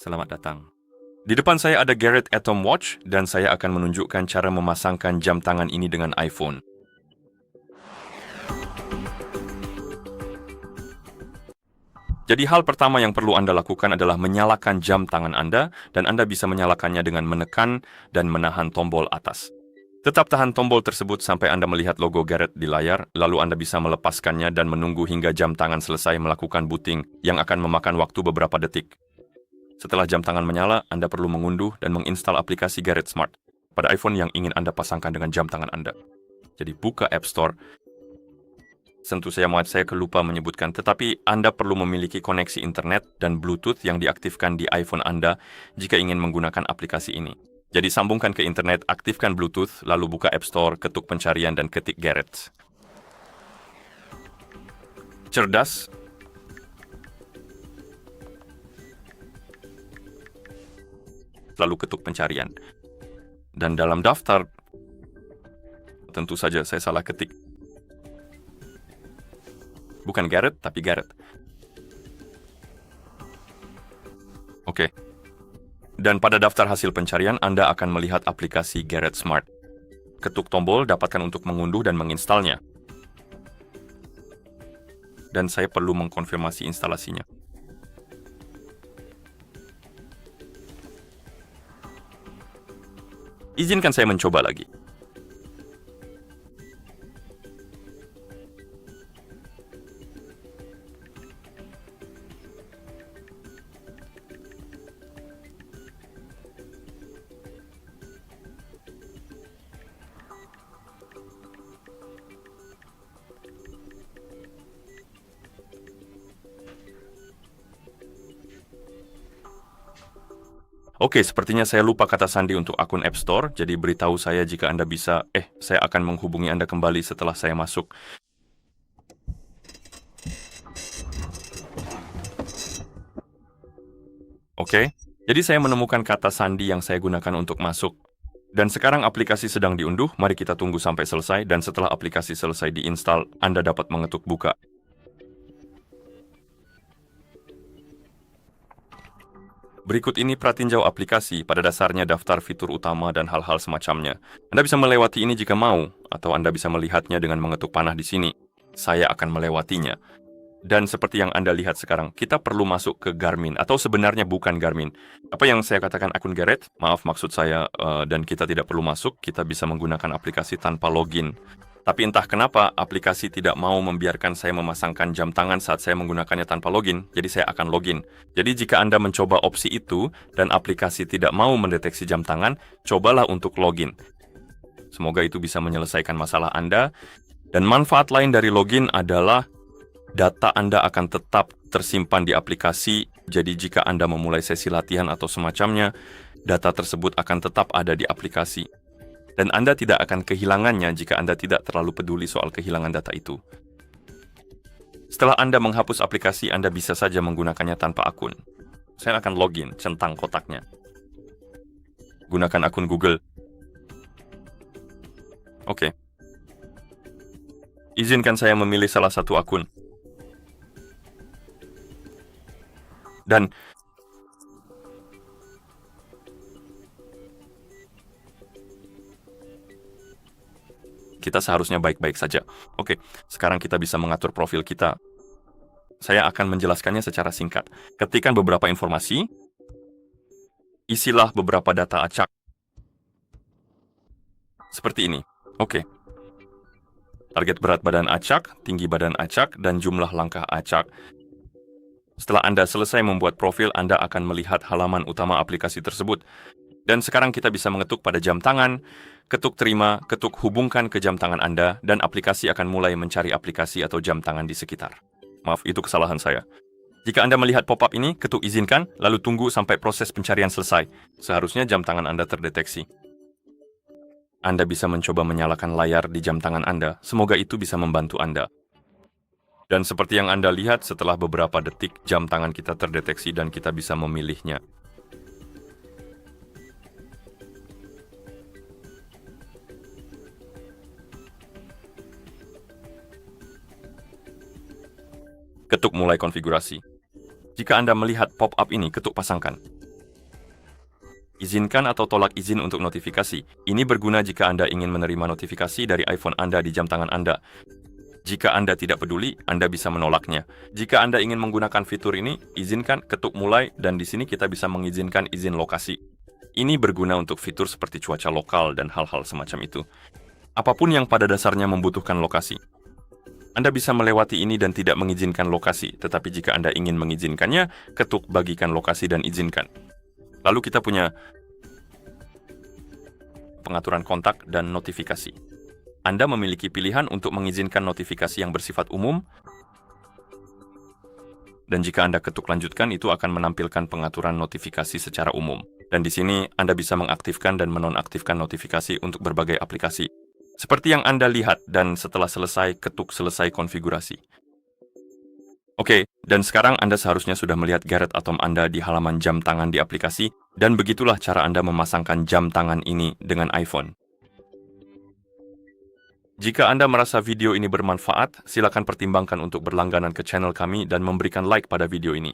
Selamat datang. Di depan saya ada Garrett Atom Watch dan saya akan menunjukkan cara memasangkan jam tangan ini dengan iPhone. Jadi hal pertama yang perlu Anda lakukan adalah menyalakan jam tangan Anda dan Anda bisa menyalakannya dengan menekan dan menahan tombol atas. Tetap tahan tombol tersebut sampai Anda melihat logo Garrett di layar, lalu Anda bisa melepaskannya dan menunggu hingga jam tangan selesai melakukan booting yang akan memakan waktu beberapa detik. Setelah jam tangan menyala, Anda perlu mengunduh dan menginstal aplikasi Garrett Smart pada iPhone yang ingin Anda pasangkan dengan jam tangan Anda. Jadi buka App Store. Tentu saya kelupa menyebutkan, tetapi Anda perlu memiliki koneksi internet dan Bluetooth yang diaktifkan di iPhone Anda jika ingin menggunakan aplikasi ini. Jadi sambungkan ke internet, aktifkan Bluetooth, lalu buka App Store, ketuk pencarian dan ketik Garrett. Cerdas. Lalu ketuk pencarian. Dan dalam daftar, tentu saja saya salah ketik. Bukan Garrett, tapi Garrett. Oke. Dan pada daftar hasil pencarian, Anda akan melihat aplikasi Garrett Smart. Ketuk tombol dapatkan untuk mengunduh dan menginstalnya. Dan saya perlu mengkonfirmasi instalasinya. Izinkan saya mencoba lagi. Oke, sepertinya saya lupa kata sandi untuk akun App Store, jadi beritahu saya jika Anda bisa, saya akan menghubungi Anda kembali setelah saya masuk. Oke, jadi saya menemukan kata sandi yang saya gunakan untuk masuk. Dan sekarang aplikasi sedang diunduh, mari kita tunggu sampai selesai, dan setelah aplikasi selesai diinstal, Anda dapat mengetuk buka. Berikut ini pratinjau aplikasi, pada dasarnya daftar fitur utama dan hal-hal semacamnya. Anda bisa melewati ini jika mau, atau Anda bisa melihatnya dengan mengetuk panah di sini. Saya akan melewatinya. Dan seperti yang Anda lihat sekarang, kita perlu masuk ke Garmin, atau sebenarnya bukan Garmin. Apa yang saya katakan akun Garrett? Maaf, maksud saya, dan kita tidak perlu masuk, kita bisa menggunakan aplikasi tanpa login. Tapi entah kenapa, aplikasi tidak mau membiarkan saya memasangkan jam tangan saat saya menggunakannya tanpa login, jadi saya akan login. Jadi jika Anda mencoba opsi itu, dan aplikasi tidak mau mendeteksi jam tangan, cobalah untuk login. Semoga itu bisa menyelesaikan masalah Anda. Dan manfaat lain dari login adalah data Anda akan tetap tersimpan di aplikasi, jadi jika Anda memulai sesi latihan atau semacamnya, data tersebut akan tetap ada di aplikasi. Dan Anda tidak akan kehilangannya jika Anda tidak terlalu peduli soal kehilangan data itu. Setelah Anda menghapus aplikasi, Anda bisa saja menggunakannya tanpa akun. Saya akan login, centang kotaknya. Gunakan akun Google. Oke. Izinkan saya memilih salah satu akun. Dan kita seharusnya baik-baik saja. Oke, sekarang kita bisa mengatur profil kita. Saya akan menjelaskannya secara singkat. Ketikkan beberapa informasi, isilah beberapa data acak. Seperti ini. Oke. Target berat badan acak, tinggi badan acak, dan jumlah langkah acak. Setelah Anda selesai membuat profil, Anda akan melihat halaman utama aplikasi tersebut. Dan sekarang kita bisa mengetuk pada jam tangan, ketuk terima, ketuk hubungkan ke jam tangan Anda, dan aplikasi akan mulai mencari aplikasi atau jam tangan di sekitar. Maaf, itu kesalahan saya. Jika Anda melihat pop-up ini, ketuk izinkan, lalu tunggu sampai proses pencarian selesai. Seharusnya jam tangan Anda terdeteksi. Anda bisa mencoba menyalakan layar di jam tangan Anda. Semoga itu bisa membantu Anda. Dan seperti yang Anda lihat, setelah beberapa detik, jam tangan kita terdeteksi dan kita bisa memilihnya. Ketuk mulai konfigurasi. Jika Anda melihat pop-up ini, ketuk pasangkan. Izinkan atau tolak izin untuk notifikasi. Ini berguna jika Anda ingin menerima notifikasi dari iPhone Anda di jam tangan Anda. Jika Anda tidak peduli, Anda bisa menolaknya. Jika Anda ingin menggunakan fitur ini, izinkan, ketuk mulai, dan di sini kita bisa mengizinkan izin lokasi. Ini berguna untuk fitur seperti cuaca lokal dan hal-hal semacam itu. Apapun yang pada dasarnya membutuhkan lokasi. Anda bisa melewati ini dan tidak mengizinkan lokasi, tetapi jika Anda ingin mengizinkannya, ketuk bagikan lokasi dan izinkan. Lalu kita punya pengaturan kontak dan notifikasi. Anda memiliki pilihan untuk mengizinkan notifikasi yang bersifat umum, dan jika Anda ketuk lanjutkan, itu akan menampilkan pengaturan notifikasi secara umum. Dan di sini Anda bisa mengaktifkan dan menonaktifkan notifikasi untuk berbagai aplikasi. Seperti yang Anda lihat, dan setelah selesai, ketuk selesai konfigurasi. Oke, dan sekarang Anda seharusnya sudah melihat Garrett Atom Anda di halaman jam tangan di aplikasi, dan begitulah cara Anda memasangkan jam tangan ini dengan iPhone. Jika Anda merasa video ini bermanfaat, silakan pertimbangkan untuk berlangganan ke channel kami dan memberikan like pada video ini.